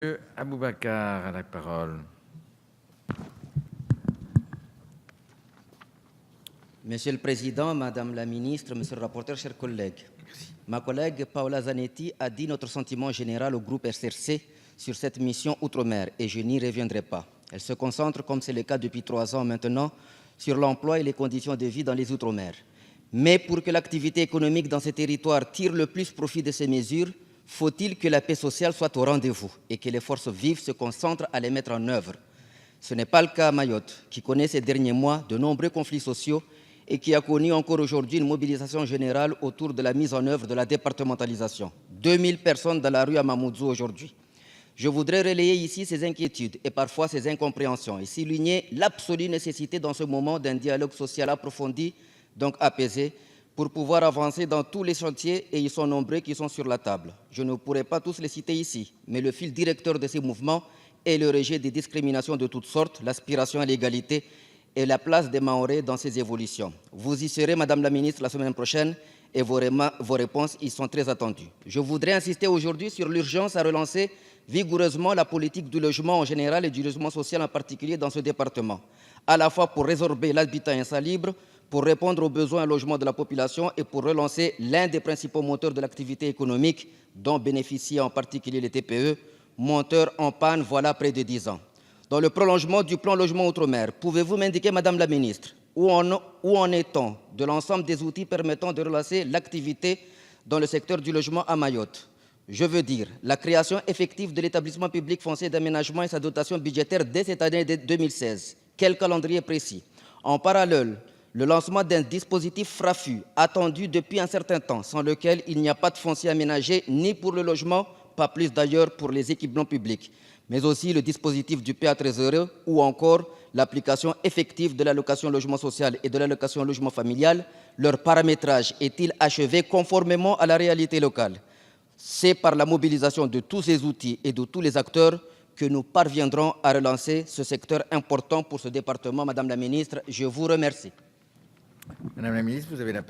Monsieur Aboubacar a la parole. Monsieur le Président, Madame la Ministre, Monsieur le rapporteur, chers collègues. Ma collègue Paola Zanetti a dit notre sentiment général au groupe SRC sur cette mission Outre-mer et je n'y reviendrai pas. Elle se concentre, comme c'est le cas depuis 3 ans maintenant, sur l'emploi et les conditions de vie dans les Outre-mer. Mais pour que l'activité économique dans ces territoires tire le plus profit de ces mesures, faut-il que la paix sociale soit au rendez-vous et que les forces vives se concentrent à les mettre en œuvre. Ce n'est pas le cas à Mayotte, qui connaît ces derniers mois de nombreux conflits sociaux et qui a connu encore aujourd'hui une mobilisation générale autour de la mise en œuvre de la départementalisation. 2000 personnes dans la rue à Mamoudzou aujourd'hui. Je voudrais relayer ici ces inquiétudes et parfois ces incompréhensions et souligner l'absolue nécessité dans ce moment d'un dialogue social approfondi, donc apaisé, pour pouvoir avancer dans tous les chantiers, et ils sont nombreux qui sont sur la table. Je ne pourrai pas tous les citer ici, mais le fil directeur de ces mouvements est le rejet des discriminations de toutes sortes, l'aspiration à l'égalité et la place des Mahorais dans ces évolutions. Vous y serez, Madame la Ministre, la semaine prochaine, et vos réponses y sont très attendues. Je voudrais insister aujourd'hui sur l'urgence à relancer vigoureusement la politique du logement en général et du logement social en particulier dans ce département, à la fois pour résorber l'habitat insalubre, pour répondre aux besoins en logement de la population et pour relancer l'un des principaux moteurs de l'activité économique dont bénéficient en particulier les TPE, moteur en panne voilà près de 10 ans. Dans le prolongement du plan logement outre-mer, pouvez-vous m'indiquer, Madame la Ministre, où en est-on de l'ensemble des outils permettant de relancer l'activité dans le secteur du logement à Mayotte? Je veux dire, la création effective de l'établissement public foncier d'aménagement et sa dotation budgétaire dès cette année 2016. Quel calendrier précis? En parallèle, le lancement d'un dispositif FRAFU attendu depuis un certain temps, sans lequel il n'y a pas de foncier aménagé ni pour le logement, pas plus d'ailleurs pour les équipements publics, mais aussi le dispositif du PA Trésorier ou encore l'application effective de l'allocation logement social et de l'allocation logement familial. Leur paramétrage est-il achevé conformément à la réalité locale? C'est par la mobilisation de tous ces outils et de tous les acteurs que nous parviendrons à relancer ce secteur important pour ce département. Madame la Ministre, je vous remercie. Madame la ministre, vous avez la parole.